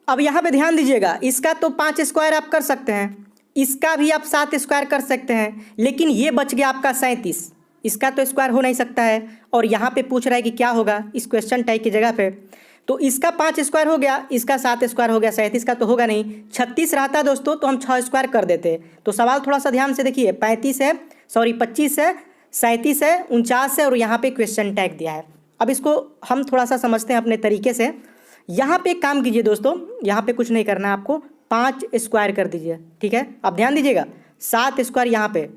अब यहाँ पे ध्यान दीजिएगा, इसका तो 5 स्क्वायर आप कर सकते हैं, इसका भी आप 7 स्क्वायर कर सकते हैं, लेकिन ये बच गया आपका 37, इसका तो स्क्वायर हो नहीं सकता है। और यहाँ पे पूछ रहा है कि क्या होगा इस क्वेश्चन टाइप की जगह पे, तो इसका 5 स्क्वायर हो गया, इसका 7 स्क्वायर हो गया, 37 का तो होगा नहीं। 36 रहता दोस्तों तो हम 6 स्क्वायर कर देते। तो सवाल थोड़ा सा ध्यान से देखिए, 25 है, 37 है, 49 है और यहाँ पे क्वेश्चन टैग दिया है। अब इसको हम थोड़ा सा समझते हैं अपने तरीके से। यहाँ पे एक काम कीजिए दोस्तों, यहाँ पे कुछ नहीं करना है आपको, 5 स्क्वायर कर दीजिए, ठीक है। अब ध्यान दीजिएगा, 7 स्क्वायर यहाँ पे,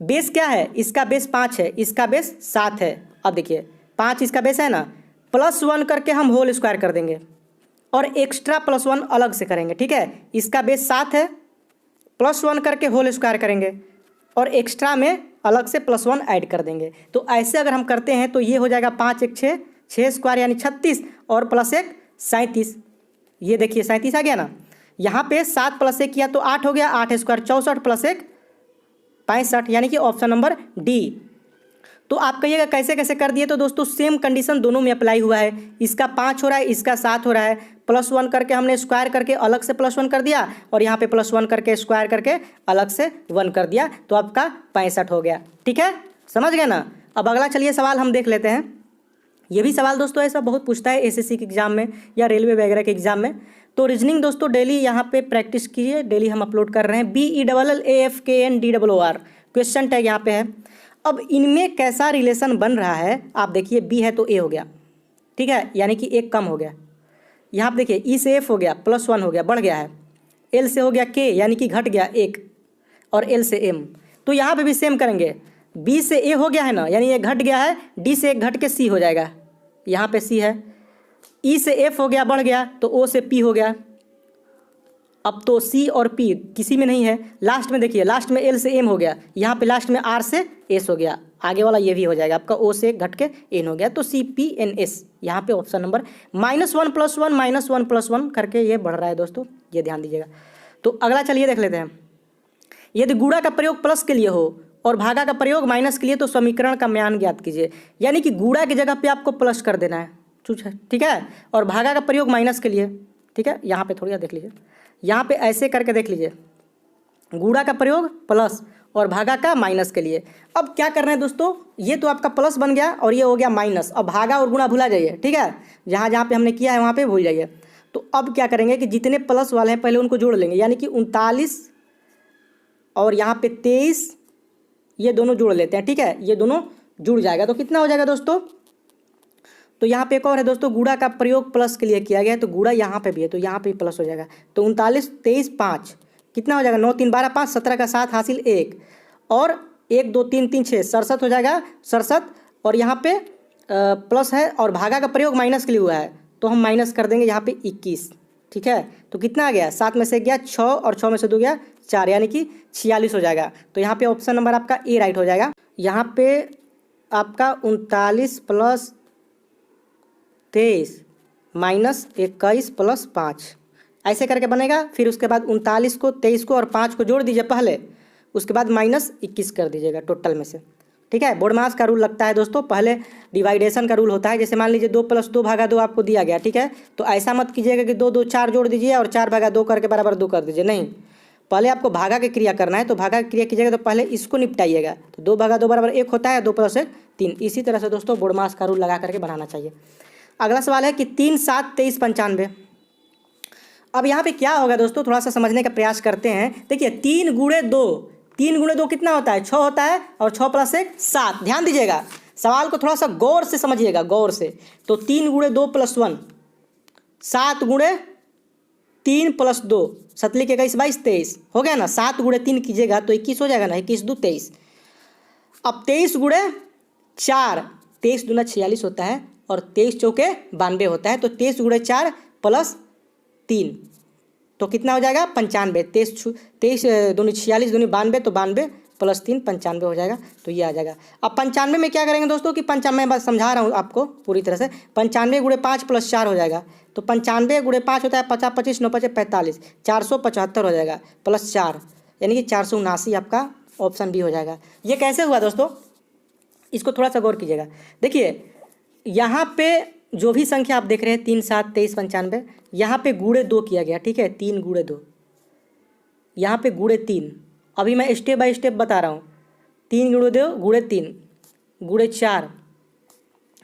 बेस क्या है, इसका बेस 5 है, इसका बेस 7 है। अब देखिए 5 इसका बेस है ना, +1 करके हम होल स्क्वायर कर देंगे और एक्स्ट्रा +1 अलग से करेंगे, ठीक है। इसका बेस 7 है, +1 करके होल स्क्वायर करेंगे और एक्स्ट्रा में अलग से +1 ऐड कर देंगे। तो ऐसे अगर हम करते हैं तो ये हो जाएगा 5 1 6, 6 स्क्वायर यानी 36 और +1 37। ये देखिए 37 आ गया ना। यहाँ पे 7 + 1 किया तो 8 हो गया, 8 स्क्वायर 64 +1 65, यानी कि ऑप्शन नंबर डी। तो आप कहिएगा कैसे कैसे कर दिए, तो दोस्तों सेम कंडीशन दोनों में अप्लाई हुआ है। इसका 5 हो रहा है, इसका 7 हो रहा है, +1 करके हमने स्क्वायर करके अलग से +1 कर दिया और यहाँ पे +1 करके स्क्वायर करके अलग से 1 कर दिया, तो आपका 65 हो गया, ठीक है, समझ गए ना। अब अगला चलिए सवाल हम देख लेते हैं। ये भी सवाल दोस्तों ऐसा बहुत पूछता है एसएससी के एग्जाम में या रेलवे वगैरह के एग्जाम में। तो रीजनिंग दोस्तों डेली यहाँ पे प्रैक्टिस कीजिए, डेली हम अपलोड कर रहे हैं। BELLAFKNDOOR क्वेश्चन टैग यहाँ पे है। अब इनमें कैसा रिलेशन बन रहा है आप देखिए, बी है तो ए हो गया, ठीक है, यानी कि एक कम हो गया। यहाँ पे देखिए ई से एफ हो गया, +1 हो गया, बढ़ गया है। एल से हो गया के, यानी कि घट गया 1, और एल से एम। तो यहाँ पे भी सेम करेंगे, बी से ए हो गया है ना, यानी ये घट गया है, डी से एक घट के सी हो जाएगा, यहाँ पे सी है। ई से एफ हो गया, बढ़ गया, तो ओ से पी हो गया। अब तो सी और पी किसी में नहीं है। लास्ट में देखिए, लास्ट में एल से एम हो गया, यहाँ पे लास्ट में आर से एस हो गया, आगे वाला ये भी हो जाएगा आपका, ओ से घट के एन हो गया, तो CPNS। यहाँ पे ऑप्शन नंबर -1 +1 -1 +1 करके ये बढ़ रहा है दोस्तों, ये ध्यान दीजिएगा। तो अगला चलिए देख लेते हैं। यदि गुणा का प्रयोग प्लस के लिए हो और भागा का प्रयोग माइनस के लिए, तो समीकरण का मान ज्ञात कीजिए। यानी कि गुणा की जगह पे आपको प्लस कर देना है, ठीक है, और भागा का प्रयोग माइनस के लिए, ठीक है। यहाँ पे थोड़ी देख लीजिए, यहाँ पे ऐसे करके देख लीजिए, गुणा का प्रयोग प्लस और भागा का माइनस के लिए। अब क्या करना है दोस्तों, ये तो आपका प्लस बन गया और ये हो गया माइनस। अब भागा और गुणा भुला जाइए, ठीक है, जहाँ जहाँ पे हमने किया है वहाँ पे भूल जाइए। तो अब क्या करेंगे कि जितने प्लस वाले हैं पहले उनको जोड़ लेंगे, यानी कि 39 और यहाँ पे 23, ये दोनों जोड़ लेते हैं, ठीक है, ये दोनों जुड़ जाएगा। तो कितना हो जाएगा दोस्तों, तो यहाँ पे एक और है दोस्तों, गुणा का प्रयोग प्लस के लिए किया गया है, तो गुणा यहाँ पे भी है, तो यहाँ पे प्लस हो जाएगा। तो 39 23 5 कितना हो जाएगा, 9 3 12 5 17 का 7 हासिल 1 और 1 2 3 3 6 67 हो जाएगा, 67। और यहाँ पे प्लस है और भागा का प्रयोग माइनस के लिए हुआ है, तो हम माइनस कर देंगे यहाँ पे 21, ठीक है। तो कितना आ गया, 7 में से गया 6 और 6 में से 2 गया 4, यानी कि 46 हो जाएगा। तो यहाँ पे ऑप्शन नंबर आपका ए राइट हो जाएगा। यहाँ पे आपका 39 + 23 -21 + 5 ऐसे करके बनेगा। फिर उसके बाद 39 को 23 को और 5 को जोड़ दीजिए पहले, उसके बाद -21 कर दीजिएगा टोटल में से, ठीक है। बोर्ड मास का रूल लगता है दोस्तों, पहले डिवाइडेशन का रूल होता है। जैसे मान लीजिए 2 + 2 भागा 2 आपको दिया गया, ठीक है, तो ऐसा मत कीजिएगा कि 2 2 4 जोड़ दीजिए और 4 भागा 2 करके बराबर 2 कर दीजिए, नहीं, पहले आपको भागा की क्रिया करना है। तो भागा की क्रिया कीजिएगा तो पहले इसको निपटाइएगा, तो 2 भागा 2 बराबर 1 होता है, 2 + 1 3। इसी तरह से दोस्तों बोर्ड मास का रूल लगा करके बनाना चाहिए। अगला सवाल है कि 3 7 23 95। अब यहाँ पे क्या होगा दोस्तों, थोड़ा सा समझने का प्रयास करते हैं। देखिए 3 × 2, 3 × 2 कितना होता है, 6 होता है, और 6 + 1 7। ध्यान दीजिएगा, सवाल को थोड़ा सा गौर से समझिएगा, गौर से। तो 3 × 2 + 1, 7 × 3 + 2 7 लिख 21 22 23 हो गया ना। 7 × 3 कीजिएगा तो 21 हो जाएगा ना, 21 2 23। अब 23 × 4, 23 दूना 46 होता है और 23 चौके 92 होता है, तो 23 × 4 + 3 तो कितना हो जाएगा 95। 23 दूनी 46 दूनी 92, तो 92 + 3 95 हो जाएगा, तो ये आ जाएगा। अब 95 में क्या करेंगे दोस्तों कि 95 बात समझा रहा हूँ आपको पूरी तरह से। 95 × 5 + 4 हो जाएगा, तो 95 × 5 होता है 50 25 9 5 45 475 हो जाएगा, +4 यानी कि 479 आपका ऑप्शन बी हो जाएगा। ये कैसे हुआ दोस्तों, इसको थोड़ा सा गौर कीजिएगा। देखिए यहाँ पे जो भी संख्या आप देख रहे हैं 3, 7, 23, 95, यहाँ पे गुणे 2 किया गया, ठीक है, 3 गुणे 2, यहाँ पे गुणे 3। अभी मैं स्टेप बाय स्टेप बता रहा हूँ। 3 गुणे 2 गुणे 3 गुणे 4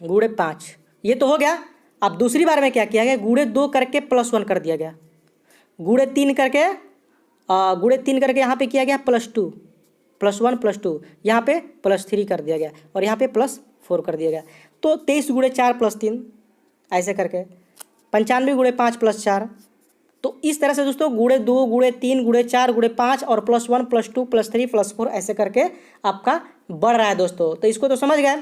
गुणे 5, ये तो हो गया। अब दूसरी बार में क्या किया गया, गुणे 2 करके +1 कर दिया गया, गुणे 3 करके यहाँ पे किया गया +2, +1 +2, यहाँ पे +3 कर दिया गया और यहाँ पे +4 कर दिया गया। तो 23 गुणे 4 +3 ऐसे करके 95 गुणे 5 +4। तो इस तरह से दोस्तों गुणे 2 गुणे 3 गुणे 4 गुणे 5 और +1 +2 +3 +4 ऐसे करके आपका बढ़ रहा है दोस्तों। तो इसको तो समझ गए।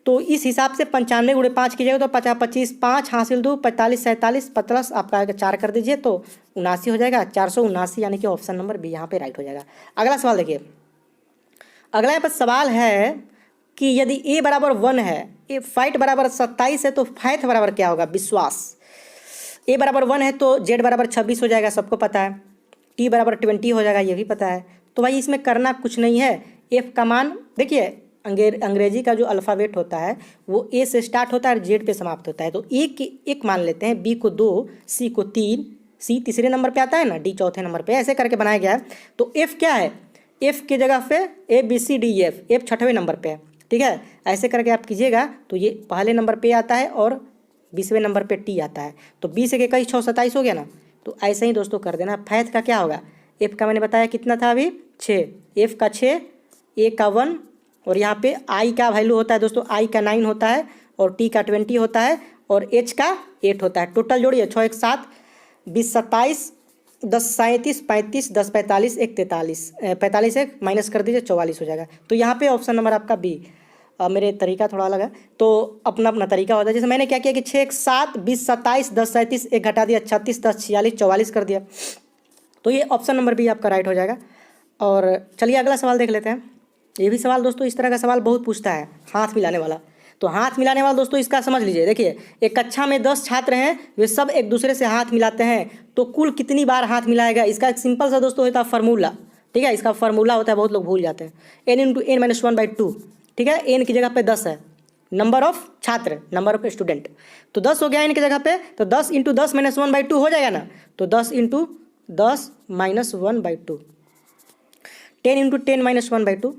तो इस हिसाब से 95 गुणे 5 कीजिएगा तो 50 25 5 हासिल 2 45 47 प्लस आपका 4 कर दीजिए तो 79 हो जाएगा, 479, यानी कि ऑप्शन नंबर बी यहाँ पे राइट हो जाएगा। अगला सवाल देखिए, अगला यहाँ पर सवाल है कि यदि a बराबर 1 है, ए फाइट बराबर 27 है, तो फाइथ बराबर क्या होगा, विश्वास। a बराबर 1 है तो z बराबर 26 हो जाएगा, सबको पता है। t बराबर 20 हो जाएगा, ये भी पता है। तो भाई इसमें करना कुछ नहीं है। f का मान देखिए, अंग्रेजी का जो अल्फ़ाबेट होता है वो a से स्टार्ट होता है और z पे समाप्त होता है। तो a की 1 मान लेते हैं, b को 2, c को 3, c तीसरे नंबर पे आता है ना, d चौथे नंबर पे, ऐसे करके बनाया गया है। तो f क्या है, f की जगह पे a b c d e f, f 6वें नंबर पे है, ठीक है। ऐसे करके आप कीजिएगा तो ये पहले नंबर पे आता है और 20वें नंबर पे टी आता है। तो 20 से 21 6 27 हो गया ना। तो ऐसे ही दोस्तों कर देना। फैथ का क्या होगा, f का मैंने बताया कितना था अभी 6, f का 6, a का 1 और यहाँ पे i का वैल्यू होता है दोस्तों, i का 9 होता है और t का 20 होता है और h का 8 होता है। टोटल जोड़िए 6 1 7 20 27 10 37 35 10 45 1 43 45 1 माइनस कर दीजिए 44 हो जाएगा। तो यहाँ पे ऑप्शन नंबर आपका बी। मेरे तरीका थोड़ा अलग है तो अपना अपना तरीका होता है। जैसे मैंने क्या किया कि 6 1 7 20 27 10 37 1 घटा दिया 36 10 46 44 कर दिया। तो ये ऑप्शन नंबर बी आपका राइट हो जाएगा। और चलिए अगला सवाल देख लेते हैं। ये भी सवाल दोस्तों इस तरह का सवाल बहुत पूछता है, हाथ मिलाने वाला। तो हाथ मिलाने वाला दोस्तों इसका समझ लीजिए। देखिए, एक कक्षा में 10 छात्र हैं, वे सब एक दूसरे से हाथ मिलाते हैं, तो कुल कितनी बार हाथ मिलाएगा। इसका एक सिंपल सा दोस्तों होता है फार्मूला, ठीक है। इसका फार्मूला होता है, बहुत लोग भूल जाते हैं, n × n - 1/2, ठीक है। n की जगह पे 10 है, नंबर ऑफ छात्र, नंबर ऑफ स्टूडेंट। तो 10 हो गया n की जगह पे, तो 10 × 10 - 1/2 हो जाएगा ना। तो 10 × 10 - 1/2, 10 × 10 - 1/2,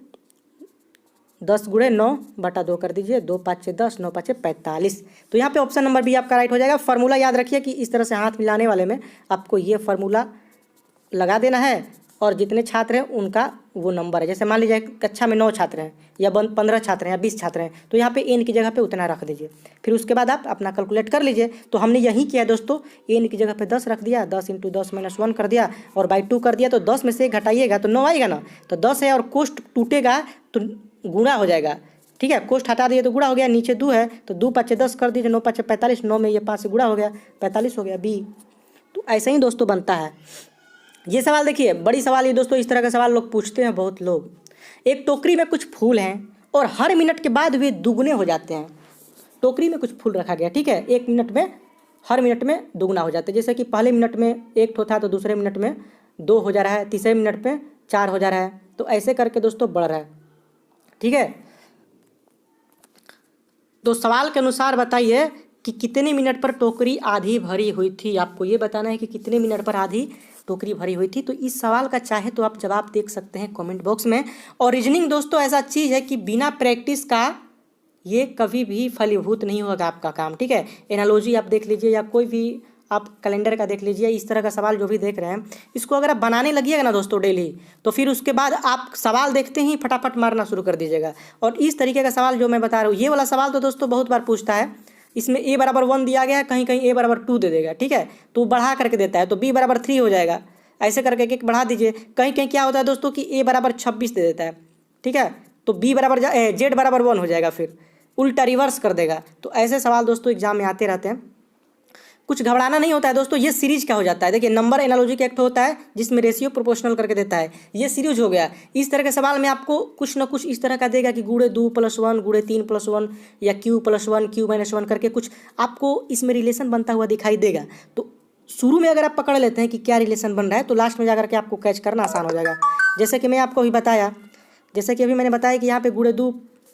10 × 9/2 कर दीजिए, 2 5 6 10, 9 5 6 45। तो यहाँ पे ऑप्शन नंबर बी आपका राइट हो जाएगा। फार्मूला याद रखिए कि इस तरह से हाथ मिलाने वाले में आपको ये फार्मूला लगा देना है और जितने छात्र हैं उनका वो नंबर है। जैसे मान लीजिए कक्षा में 9 छात्र हैं या 15 छात्र हैं या 20 छात्र हैं, तो यहाँ पे n की जगह पे उतना रख दीजिए, फिर उसके बाद आप अपना कैलकुलेट कर लीजिए। तो हमने यही किया दोस्तों, n की जगह पे 10 रख दिया, 10 × 10 - 1 कर दिया और बाई 2 कर दिया। तो 10 में से घटाइएगा तो 9 आएगा ना। तो 10 है और कोष्ट टूटेगा तो गुणा हो जाएगा, ठीक है। कोष्ट हटा दिए तो गुणा हो गया, नीचे 2 है तो 2 5 10 कर दीजिए, 9 5 45, 9 में ये 5 से गुणा हो गया, 45 हो गया बी। तो ऐसे ही दोस्तों बनता है ये सवाल। देखिए बड़ी सवाल ये दोस्तों, इस तरह का सवाल लोग पूछते हैं बहुत लोग। एक टोकरी में कुछ फूल हैं और हर मिनट के बाद वे दुगने हो जाते हैं। टोकरी में कुछ फूल रखा गया, ठीक है, 1 मिनट में, हर मिनट में दुगना हो जाते हैं। जैसे कि पहले मिनट में 1 ठो था तो दूसरे मिनट में 2 हो जा रहा है, तीसरे मिनट में 4 हो जा रहा है। तो ऐसे करके दोस्तों बढ़ रहा है, ठीक है। तो सवाल के अनुसार बताइए कि कितने मिनट पर टोकरी आधी भरी हुई थी। आपको ये बताना है कि कितने मिनट पर आधी टोकरी भरी हुई थी। तो इस सवाल का चाहे तो आप जवाब देख सकते हैं कमेंट बॉक्स में। और रीजनिंग दोस्तों ऐसा चीज़ है कि बिना प्रैक्टिस का ये कभी भी फलीभूत नहीं होगा आपका काम, ठीक है। एनालॉजी आप देख लीजिए या कोई भी आप कैलेंडर का देख लीजिए, इस तरह का सवाल जो भी देख रहे हैं, इसको अगर आप बनाने लगिएगा ना दोस्तों डेली, तो फिर उसके बाद आप सवाल देखते ही फटाफट मारना शुरू कर दीजिएगा। और इस तरीके का सवाल जो मैं बता रहा हूँ, ये वाला सवाल तो दोस्तों बहुत बार पूछता है। इसमें a बराबर 1 दिया गया है, कहीं कहीं a बराबर 2 दे देगा, ठीक है, तो बढ़ा करके देता है, तो b बराबर 3 हो जाएगा। ऐसे करके एक एक बढ़ा दीजिए। कहीं कहीं क्या होता है दोस्तों कि a बराबर 26 दे देता है, ठीक है, तो b बराबर z बराबर 1 हो जाएगा, फिर उल्टा रिवर्स कर देगा। तो ऐसे सवाल दोस्तों एग्जाम में आते रहते हैं। कुछ घबराना नहीं होता है दोस्तों, ये सीरीज क्या हो जाता है। देखिए नंबर एनालॉजी का एक्ट होता है जिसमें रेशियो प्रोपोर्शनल करके देता है, ये सीरीज हो गया। इस तरह के सवाल में आपको कुछ ना कुछ इस तरह का देगा कि गुणे 2 + 1 गुणे 3 + 1 या q + 1 q - 1 करके कुछ आपको इसमें रिलेशन बनता हुआ दिखाई देगा। तो शुरू में अगर आप पकड़ लेते हैं कि क्या रिलेशन बन रहा है, तो लास्ट में जाकर के आपको कैच करना आसान हो जाएगा। जैसे कि मैं आपको अभी बताया, जैसे कि अभी मैंने बताया कि यहाँ पे गुणे 2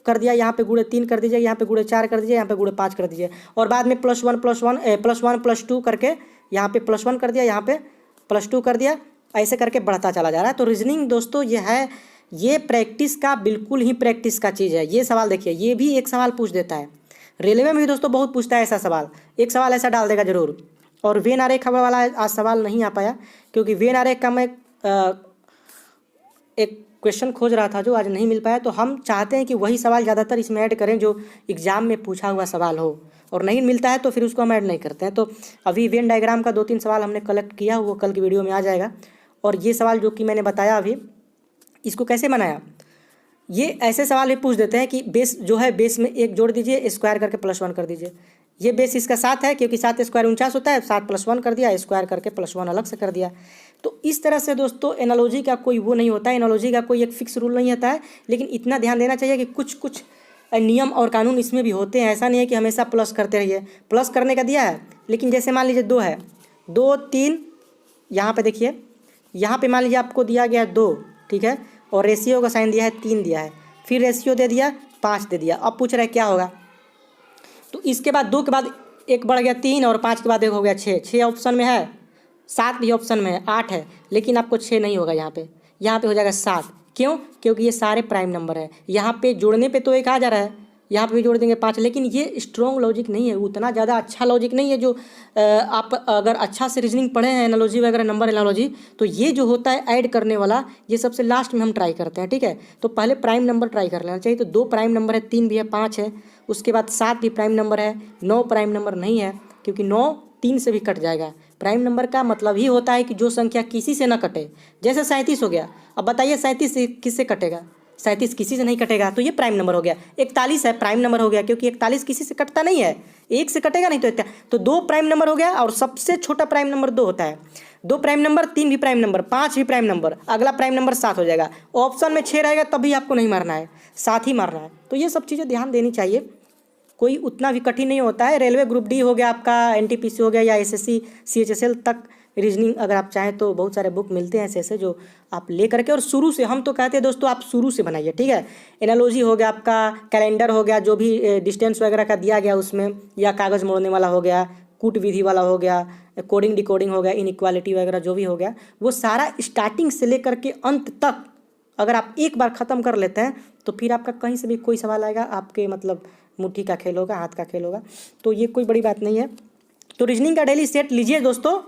कर दिया, यहाँ पे गुणे 3 कर दीजिए, यहाँ पे गुणे 4 कर दीजिए, यहाँ पे गुणे 5 कर दीजिए, और बाद में +1 + 2 यहाँ पे +1 कर दिया, यहाँ पे +2 कर दिया, ऐसे करके बढ़ता चला जा रहा है। तो रीजनिंग दोस्तों ये है, ये प्रैक्टिस का, बिल्कुल ही प्रैक्टिस का चीज़ है। ये सवाल देखिए, ये भी एक सवाल पूछ देता है, रेलवे में भी दोस्तों बहुत पूछता है ऐसा सवाल, एक सवाल ऐसा डाल देगा जरूर। और वेन आरेख खबर वाला आज सवाल नहीं आ पाया, क्योंकि वेन आरेख का मैं एक क्वेश्चन खोज रहा था जो आज नहीं मिल पाया। तो हम चाहते हैं कि वही सवाल ज़्यादातर इसमें ऐड करें जो एग्जाम में पूछा हुआ सवाल हो, और नहीं मिलता है तो फिर उसको हम ऐड नहीं करते हैं। तो अभी वेन डायग्राम का 2-3 सवाल हमने कलेक्ट किया, वो कल की वीडियो में आ जाएगा। और ये सवाल जो कि मैंने बताया अभी, इसको कैसे बनाया, ये ऐसे सवाल भी पूछ देते हैं कि बेस जो है, बेस में 1 जोड़ दीजिए, स्क्वायर करके +1 कर दीजिए। ये बेस इसका 7 है, क्योंकि 7 स्क्वायर 49 होता है, 7 + 1 कर दिया, स्क्वायर करके +1 अलग से कर दिया। तो इस तरह से दोस्तों एनालॉजी का कोई वो नहीं होता है, एनालॉजी का कोई एक फिक्स रूल नहीं होता है, लेकिन इतना ध्यान देना चाहिए कि कुछ कुछ नियम और कानून इसमें भी होते हैं। ऐसा नहीं है कि हमेशा प्लस करते रहिए। प्लस करने का दिया है, लेकिन जैसे मान लीजिए 2 है, 2 3, यहाँ पे देखिए, यहाँ पे मान लीजिए आपको दिया गया है 2, ठीक है, और रेशियो का साइन दिया है 3 दिया है, फिर रेशियो दे दिया 5 दे दिया। अब पूछ रहा है क्या होगा, तो इसके बाद 2 के बाद 1 बढ़ गया 3, और 5 के बाद 1 हो गया 6। 6 ऑप्शन में है, 7 भी ऑप्शन में है, 8 है, लेकिन आपको 6 नहीं होगा यहाँ पे हो जाएगा 7। क्यों? क्योंकि ये सारे प्राइम नंबर है। यहाँ पे जोड़ने पे तो 1 आ जा रहा है, यहाँ पे भी जोड़ देंगे 5, लेकिन ये स्ट्रॉन्ग लॉजिक नहीं है, उतना ज़्यादा अच्छा लॉजिक नहीं है। जो आप अगर अच्छा से रीजनिंग पढ़े हैं, एनालॉजी वगैरह, नंबर एनालॉजी, तो ये जो होता है ऐड करने वाला, ये सबसे लास्ट में हम ट्राई करते हैं, ठीक है। तो पहले प्राइम नंबर ट्राई कर लेना चाहिए। तो 2 प्राइम नंबर है, 3 भी है, 5 है, उसके बाद 7 भी प्राइम नंबर है, 9 प्राइम नंबर नहीं है, क्योंकि 9 3 से भी कट जाएगा। प्राइम नंबर का मतलब ही होता है कि जो संख्या किसी से ना कटे। जैसे 37 हो गया, अब बताइए 37 किससे कटेगा? 37 किसी से नहीं कटेगा, तो ये प्राइम नंबर हो गया। 41 है, प्राइम नंबर हो गया, क्योंकि 41 किसी से कटता नहीं है, 1 से कटेगा नहीं। तो 2 प्राइम नंबर हो गया, और सबसे छोटा प्राइम नंबर 2 होता है। 2 प्राइम नंबर, 3 भी प्राइम नंबर, 5 भी प्राइम नंबर, अगला प्राइम नंबर 7 हो जाएगा। ऑप्शन में 6 रहेगा, तभी आपको नहीं मारना है, 7 ही मारना है। तो ये सब चीज़ें ध्यान देनी चाहिए, कोई उतना भी कठिन नहीं होता है। रेलवे ग्रुप डी हो गया आपका, एनटीपीसी हो गया, या एसएससी सीएचएसएल तक रीजनिंग अगर आप चाहें तो बहुत सारे बुक मिलते हैं ऐसे जो आप ले करके, और शुरू से, हम तो कहते हैं दोस्तों आप शुरू से बनाइए, ठीक है। एनालॉजी हो गया आपका, कैलेंडर हो गया, जो भी डिस्टेंस वगैरह का दिया गया उसमें, या कागज़ मोड़ने वाला हो गया, कूट विधि वाला हो गया, कोडिंग डिकोडिंग हो गया, इनइक्वालिटी वगैरह जो भी हो गया, वो सारा स्टार्टिंग से लेकर के अंत तक अगर आप एक बार ख़त्म कर लेते हैं, तो फिर आपका कहीं से भी कोई सवाल आएगा, आपके मतलब मुट्ठी का खेल होगा, हाथ का खेल होगा। तो ये कोई बड़ी बात नहीं है। तो रीजनिंग का डेली सेट लीजिए दोस्तों,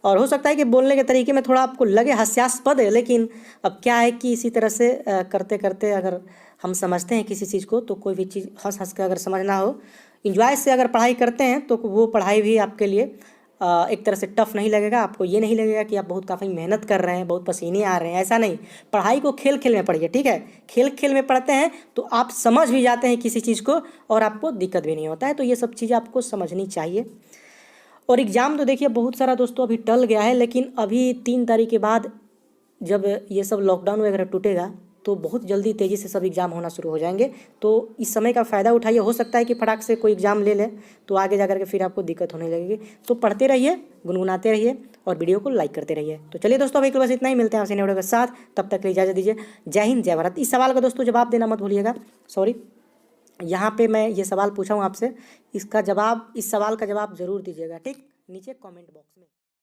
और हो सकता है कि बोलने के तरीके में थोड़ा आपको लगे हास्यास्पद है, लेकिन अब क्या है कि इसी तरह से करते करते अगर हम समझते हैं किसी चीज़ को, तो कोई भी चीज़ हंस हंस के अगर समझना हो, इंजॉय से अगर पढ़ाई करते हैं, तो वो पढ़ाई भी आपके लिए एक तरह से टफ नहीं लगेगा। आपको ये नहीं लगेगा कि आप बहुत काफ़ी मेहनत कर रहे हैं, बहुत पसीने आ रहे हैं, ऐसा नहीं। पढ़ाई को खेल खेल में पढ़िए, ठीक है। खेल खेल में पढ़ते हैं तो आप समझ भी जाते हैं किसी चीज़ को, और आपको दिक्कत भी नहीं होता है। तो ये सब चीज़ें आपको समझनी चाहिए। और एग्ज़ाम तो देखिए बहुत सारा दोस्तों अभी टल गया है, लेकिन अभी 3 तारीख के बाद जब ये सब लॉकडाउन वगैरह टूटेगा, तो बहुत जल्दी तेज़ी से सब एग्ज़ाम होना शुरू हो जाएंगे। तो इस समय का फ़ायदा उठाइए। हो सकता है कि फटाक से कोई एग्ज़ाम ले ले, तो आगे जा कर के फिर आपको दिक्कत होने लगेगी। तो पढ़ते रहिए, गुनगुनाते रहिए, और वीडियो को लाइक करते रहिए। तो चलिए दोस्तों, अभी के बस इतना ही, मिलते हैं आपसे नए वीडियो के साथ। तब तक के लिए इजाज़त दीजिए। जय हिंद, जय भारत। इस सवाल का दोस्तों जवाब देना मत भूलिएगा। सॉरी, यहाँ पे मैं ये सवाल पूछा हूँ आपसे, इसका जवाब, इस सवाल का जवाब ज़रूर दीजिएगा, ठीक, नीचे कमेंट बॉक्स में।